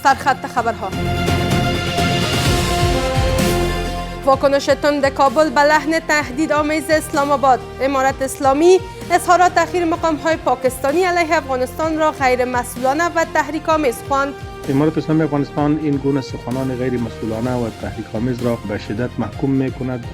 سرخط خبرها. واکنش تند کابل به لحن تهدید آمیز اسلام آباد. امارت اسلامی اظهارات اخیر مقام‌های پاکستانی علیه افغانستان را غیر مسئولانه و تحریک‌آمیز خواند. امارت اسلامی افغانستان این گونه سخنان غیر مسئولانه و تحریک‌آمیز را به شدت محکوم می‌کند.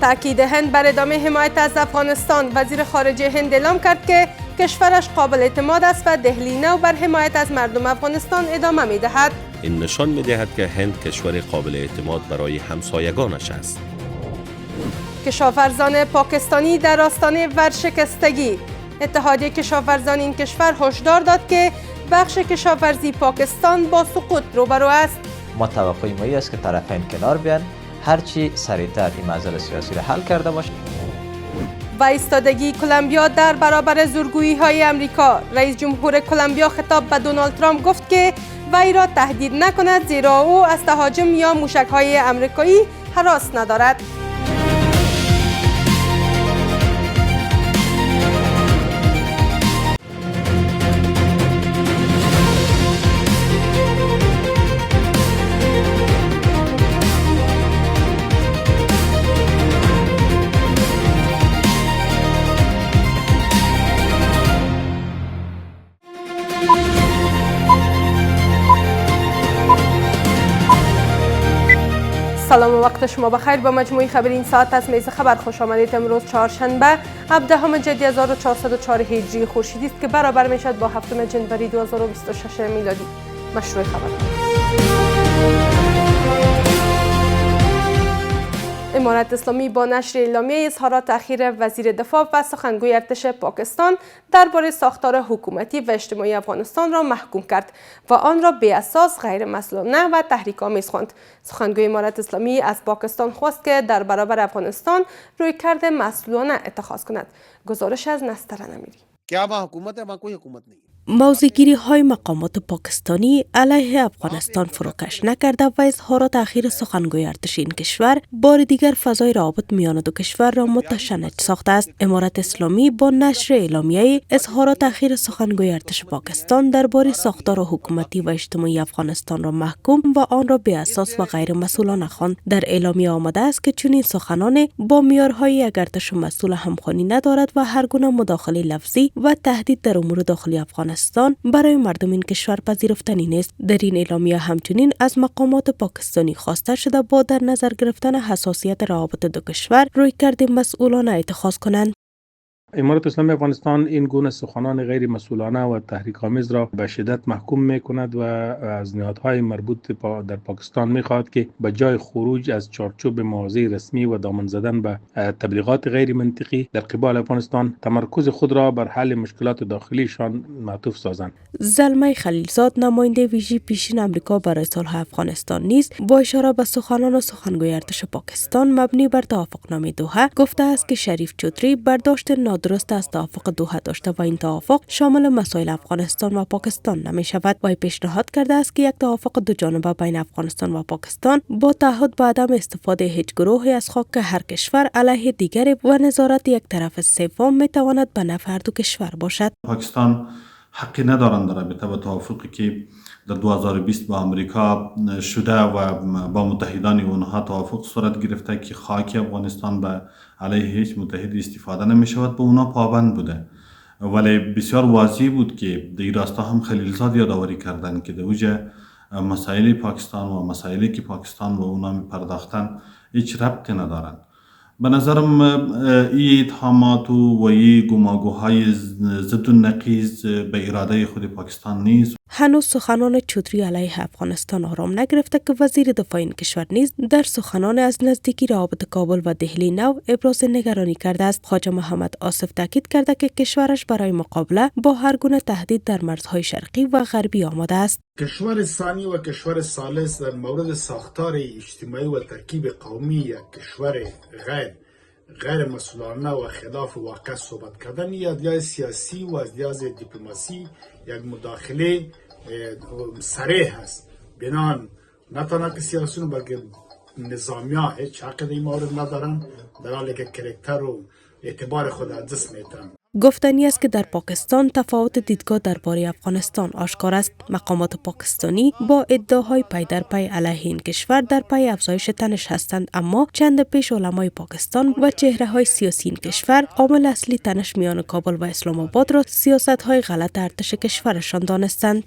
تأکید هند بر ادامه حمایت از افغانستان. وزیر خارجه هند اعلام کرد که کشورش قابل اعتماد است و دهلی نو بر حمایت از مردم افغانستان ادامه می‌دهد. این نشان می‌دهد که هند کشور قابل اعتماد برای همسایگانش است. کشاورزان پاکستانی در آستانه ورشکستگی. اتحادیه کشاورزان این کشور هشدار داد که بخش کشاورزی پاکستان با سقوط روبرو است. ما توقع ما است که طرفین کنار بیان، هرچی سریعتر این معضل سیاسی را حل کرده باشه. و ایستادگی کلمبیا در برابر زورگویی‌های امریکا. رئیس جمهور کلمبیا خطاب به دونالد ترامپ گفت که وی را تهدید نکند زیرا او از تهاجم یا موشک‌های آمریکایی هراس ندارد. سلام و وقت شما بخیر. با مجموعه خبری این ساعت از میز خبر خوش آمدید. امروز چهارشنبه 17 جدی 1404 هجری خورشیدی است که برابر می شود با 7 جنوری 2026 میلادی. مشروع خبر. امارت اسلامی با نشر اعلامیه اظهارات اخیر وزیر دفاع و سخنگوی ارتش پاکستان درباره ساختار حکومتی و اجتماعی افغانستان را محکوم کرد و آن را بی اساس، غیر مسئولانه و تحریک‌آمیز خواند. سخنگوی امارت اسلامی از پاکستان خواست که در برابر افغانستان رویکرد مسئولانه اتخاذ کند. گزارش از نستر نمیری. موضع‌گیری های مقامات پاکستانی علیه افغانستان فروکش نکرده و اظهارات اخیر سخنگوی ارتش این کشور بار دیگر فضای روابط میان دو کشور را متشنج ساخته است. امارت اسلامی با نشر اعلامیه اظهارات اخیر سخنگوی ارتش پاکستان درباره ساختار حکومتی و اجتماعی افغانستان را محکوم و آن را بی اساس و غیر مسئولانه خواند. در اعلامیه آمده است که چنین سخنان با معیارهای یک ارتش مسئول همخوانی ندارد و هر گونه مداخله لفظی و تهدید در امور داخلی افغانستان برای مردم این کشور پذیرفتنی نیست. در این اعلامیه همچنین از مقامات پاکستانی خواسته شده با در نظر گرفتن حساسیت روابط دو کشور رویکرد مسئولانه اتخاذ کنند. امارت اسلامی افغانستان این گونه سخنان غیر مسئولانه و تحریک‌آمیز را به شدت محکوم می‌کند و از نهادهای مربوط در پاکستان می‌خواهد که به جای خروج از چارچوب مواضع رسمی و دامن زدن به تبلیغات غیر منطقی در قبال افغانستان، تمرکز خود را بر حل مشکلات داخلیشان معطوف سازند. زلمه خلیلزاد، نماینده ویژه پیشین آمریکا برای صلح افغانستان نیز با اشاره به سخنان سخنگوی ارتش پاکستان مبنی بر توافقنامه دوحه گفته است که شریف چودری برداشت درست از توافق دوحه داشته و این توافق شامل مسائل افغانستان و پاکستان نمی شود. وی پیشنهاد کرده است که یک توافق دو جانبه بین افغانستان و پاکستان با تعهد به عدم استفاده هیچ گروهی از خاک هر کشور علیه دیگری و نظارت یک طرف سوم می تواند به نفع هر دو کشور باشد. پاکستان حقی ندارند در رابطه با توافقی که در 2020 با امریکا شده و با متحدان اونها توافق صورت گرفته که خاک افغانستان به علیه هیچ متحد استفاده نمی شود، به اونا پابند بوده. ولی بسیار واضح بود که در این راستا هم خلیلزاد یادآوری کردند که در اوج مسائل پاکستان و مسائلی که پاکستان و اونا می پرداختن هیچ ربطی ندارند. به نظرم این اتهامات و این گماگوهای ضد و نقیض به اراده خود پاکستان نیست. هنوز سخنان چودری علیه افغانستان آرام نگرفته که وزیر دفاع این کشور نیز در سخنان از نزدیکی روابط کابل و دهلی نو ابراز نگرانی کرده است. خواجه محمد آصف تاکید کرده که کشورش برای مقابله با هر گونه تهدید در مرزهای شرقی و غربی آماده است. کشور ثانی و کشور ثالث در مورد ساختار اجتماعی و ترکیب قومی یک کشور غیر مسئولانه و خلاف واقع صحبت کردن یا از لحاظ سیاسی و از لحاظ دیپلماسی یک مداخله صریح است. بنان نه تنها که سیاسیون بلکه نظامی‌ها هیچ حق در این مورد ندارن، در حالی که کرکتر و اعتبار خود از دست میتن. گفتنی است که در پاکستان تفاوت دیدگاه درباره افغانستان آشکار است. مقامات پاکستانی با ادعاهای پی در پی علیه این کشور در پی افزایش تنش هستند، اما چند پیش علمای پاکستان و چهره‌های سیاسی این کشور عامل اصلی تنش میان کابل و اسلام آباد را سیاست‌های غلط ارتش کشورشان دانستند.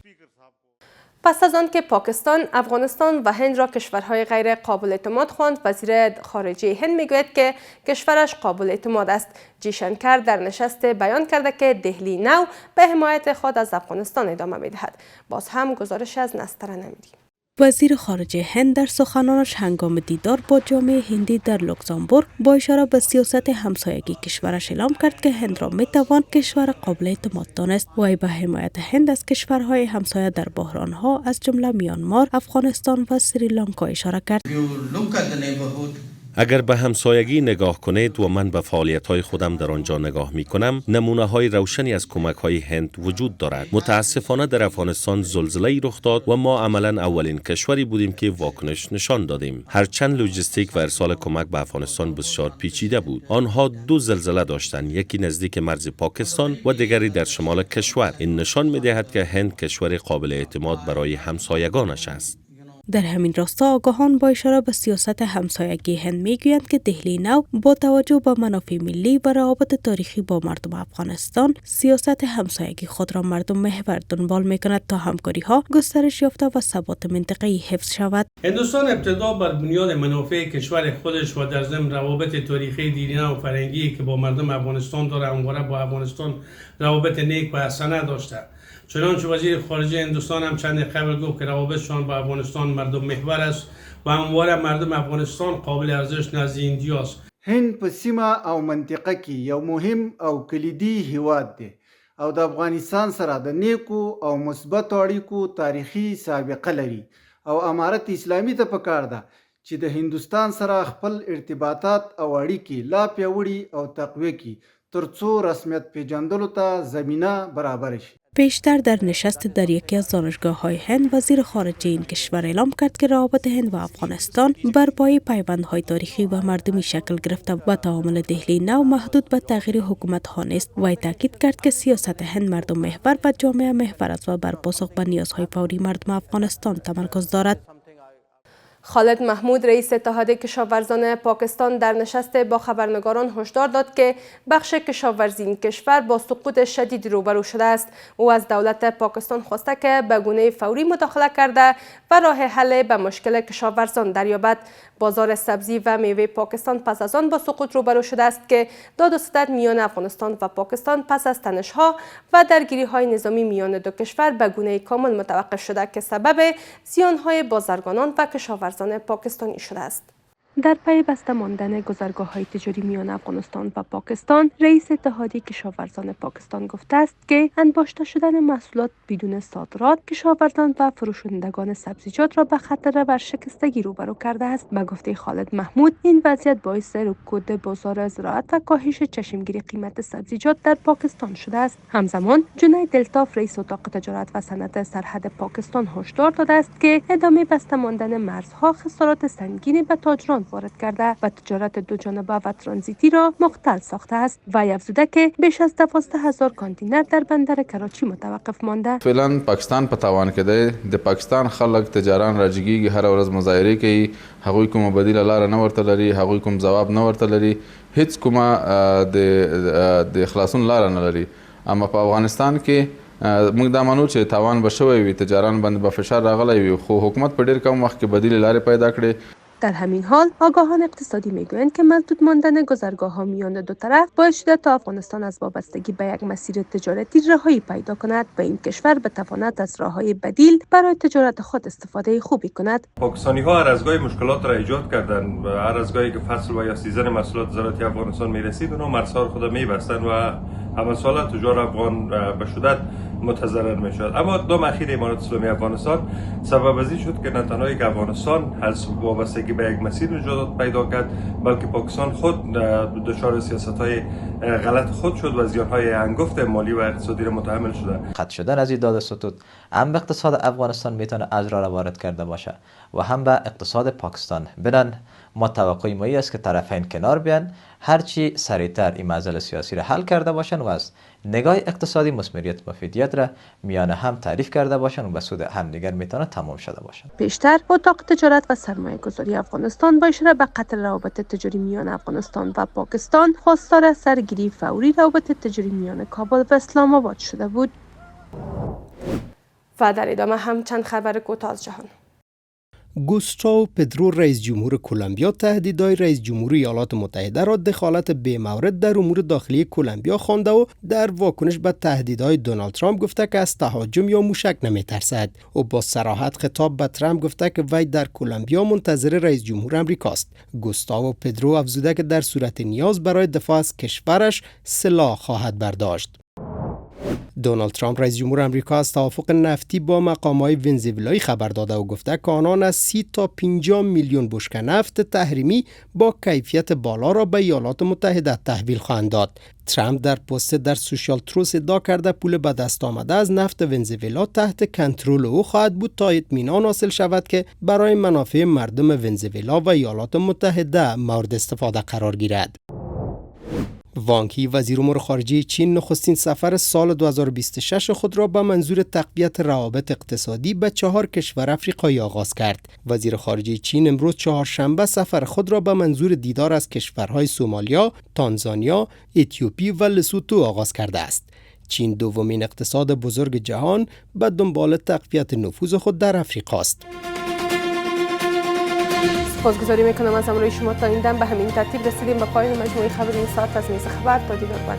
پس از آن که پاکستان، افغانستان و هند را کشورهای غیر قابل اعتماد خواند، وزیر خارجه هند میگوید که کشورش قابل اعتماد است. جیشنکر در نشست بیان کرده که دهلی نو به حمایت خود از افغانستان ادامه میدهد. باز هم گزارش از نستر نمیری. وزیر خارجه هند در سخنانش هنگام دیدار با جامعه هندی در لوکزامبورگ با اشاره به سیاست همسایگی کشورش اعلام کرد که هند را میتوان کشور قابل اعتماد دانست. وی به حمایت هند از کشورهای همسایه در بحرانها از جمله میانمار، افغانستان و سریلانکا اشاره کرد. اگر به همسایگی نگاه کنید و من به فعالیت‌های خودم در آنجا نگاه می‌کنم، نمونه‌های روشنی از کمک‌های هند وجود دارد. متاسفانه در افغانستان زلزله‌ای رخ داد و ما عملاً اولین کشوری بودیم که واکنش نشان دادیم. هرچند لوجستیک و ارسال کمک به افغانستان بسیار پیچیده بود. آنها 2 زلزله داشتند، یکی نزدیک مرز پاکستان و دیگری در شمال کشور. این نشان می‌دهد که هند کشور قابل اعتماد برای همسایگانش است. در همین راستا آگاهان با اشاره به سیاست همسایگی هند میگویند که دهلی نو با توجه به منافع ملی و روابط تاریخی با مردم افغانستان، سیاست همسایگی خود را مردم محور دنبال میکند تا همکاری ها گسترش یافته و ثبات منطقه‌ای حفظ شود. هندوستان ابتدا بر بنیاد منافع کشور خودش و در ضمن روابط تاریخی، دینی و فرهنگی که با مردم افغانستان داره، همواره با افغانستان روابط نیک و حسنه داشته. چنانچه وزیر خارجه هندوستان هم چند قبل گفت که روابطشان با افغانستان مردم محور است و همواره مردم افغانستان قابل ارزش نزد هندیاست. هند په سیمه او منطقه کې یو مهم او کلیدي هیواد دی او د افغانستان سره د نیکو او مثبتو اړیکو تاریخي سابقه لري او امارت اسلامي ته پکار ده چې د هندوستان سره خپل ارتباطات او اړیکې لا پیاوړي او تقویه کړي ترڅو رسمیت پیژندلو ته زمینه برابر شي. پیشتر در نشست در یکی از دانشگاه‌های هند، وزیر خارجه این کشور اعلام کرد که روابط هند و افغانستان بر پایه پیوندهای تاریخی و مردمی شکل گرفته و تعامل دهلی نو محدود به تغییر حکومت‌ها نیست. وی تاکید کرد که سیاست هند مردم محور و جامعه محور است و بر پاسخ به نیازهای فوری مردم افغانستان تمرکز دارد. خالد محمود، رئیس اتحادیه کشاورزان پاکستان، در نشست با خبرنگاران هشدار داد که بخش کشاورزی این کشور با سقوط شدید روبرو شده است. او از دولت پاکستان خواسته که به گونه فوری مداخله کرده و راه حل به مشکل کشاورزان دریابد. بازار سبزی و میوه پاکستان پس از آن با سقوط روبرو شده است که داد و ستد میان افغانستان و پاکستان پس از تنش‌ها و درگیری‌های نظامی میان دو کشور به گونه کامل متوقف شده که سبب زیان‌های بازرگانان و کشاورزان پاکستانی شده است. در پی بسته ماندن گذرگاه‌های تجاری میان افغانستان و پاکستان، رئیس اتحادیه کشاورزان پاکستان گفته است که انباشته شدن محصولات بدون صادرات کشاورزان و فروشندگان سبزیجات را به خطر ورشکستگی روبرو کرده است. به گفته خالد محمود، این وضعیت باعث رکود بازار زراعت و کاهش چشمگیر قیمت سبزیجات در پاکستان شده است. همزمان جنید دلتاف، رئیس اتاق تجارت و صنعت سرحد پاکستان، هشدار داده است که ادامه بسته ماندن مرزها خسارات سنگینی به تاجران وارد کرده و تجارت دوجانبه و ترانزیتی را مختل ساخته است. و افزوده که بیش از 12,000 کانتینر در بندر کراچی متوقف مانده. فعلا پاکستان په تاوان کې دی. د پاکستان خلک تجاران راجګيږي، هر ورځ مظاهره کوي، هغوی کومه بدیله لار نه ورته لري، هغوی کوم ځواب نه ورته لري، هیڅ کومه د خلاصون لار نه لري. اما په افغانستان کې موږ دا منو چې تاوان به شوی وي، تجاران باندې به فشار راغلی وي، خو حکومت په ډیر کم وخت کې بدیله لارې پیدا کړې. در همین حال آگاهان اقتصادی میگویند که محدود ماندن گذرگاه‌ها میان دو طرف باعث شده تا افغانستان از وابستگی به یک مسیر تجارتی رهایی پیدا کند و این کشور بتواند از راه‌های بدیل برای تجارت خود استفاده خوبی کند. پاکستانی‌ها هر از گاهی مشکلات را ایجاد کردند و هر از گاهی که فصل و یا سیزن محصولات زراعتی افغانستان میرسید اونها مرزها خود میبستند و همه ساله تجار افغان به شدت متضرر میشد. اما اقدام اخیر امارات اسلامی افغانستان سبب از این شد که نه تنها که افغانستان از وابستگی به یک مسیر نجات پیدا کرد، بلکه پاکستان خود دچار سیاست‌های غلط خود شد و زیانهای انگفت مالی و اقتصادی را متحمل شده. قطع شدن از این داد ستود هم به اقتصاد افغانستان میتونه اضرار وارد کرده باشه و هم به اقتصاد پاکستان. بنان ما توقع ما است که طرفین کنار بیان، هرچی سریعتر این معضل سیاسی را حل کرده باشن و از نگاه اقتصادی مثمریت مفیدیت را میانه هم تعریف کرده باشن و به سود همدیگر میتونه تمام شده باشن. پیشتر اتاق تجارت و سرمایه گذاری افغانستان با اشاره به قطع روابط تجاری میان افغانستان و پاکستان خواستار سرگیری فوری روابط تجاری میان کابل و اسلام آباد شده بود. و در ادامه هم چند خبر کوتاه از جهان. گوستاو پدرو رئیس جمهور کلمبیا تهدیدهای رئیس جمهور ایالات متحده را دخالت بی‌مورد در امور داخلی کلمبیا خوانده و در واکنش به تهدیدهای دونالد ترامپ گفته که از تهاجم یا موشک نمی‌ترسد. او با صراحت خطاب به ترامپ گفته که وی در کلمبیا منتظر رئیس جمهور امریکاست. گوستاو پدرو افزوده که در صورت نیاز برای دفاع از کشورش سلاح خواهد برداشت. دونالد ترامپ رئیس جمهور آمریکا از توافق نفتی با مقام‌های ونزوئلایی خبر داده و گفته که آنان از 30 تا 50 میلیون بشکه نفت تحریمی با کیفیت بالا را به ایالات متحده تحویل خواهند داد. ترامپ در پست در سوشال تروس ادعا کرده پول به دست آمده از نفت ونزوئلا تحت کنترل او خواهد بود تا اطمینان حاصل شود که برای منافع مردم ونزوئلا و ایالات متحده مورد استفاده قرار گیرد. وانگ یی وزیر امور خارجه چین نخستین سفر سال 2026 خود را به منظور تقویت روابط اقتصادی به 4 کشور افریقایی آغاز کرد. وزیر خارجه چین امروز چهارشنبه سفر خود را به منظور دیدار از کشورهای سومالیا، تانزانیا، اتیوپی و لسوتو آغاز کرده است. چین دومین اقتصاد بزرگ جهان به دنبال تقویت نفوذ خود در افریقا است. سپاسگزاری میکنم از همراهی شما. تا این دم به همین ترتیب رسیدیم به پایان مجموعه خبری این ساعت از میز خبر. تا دیدار بعد.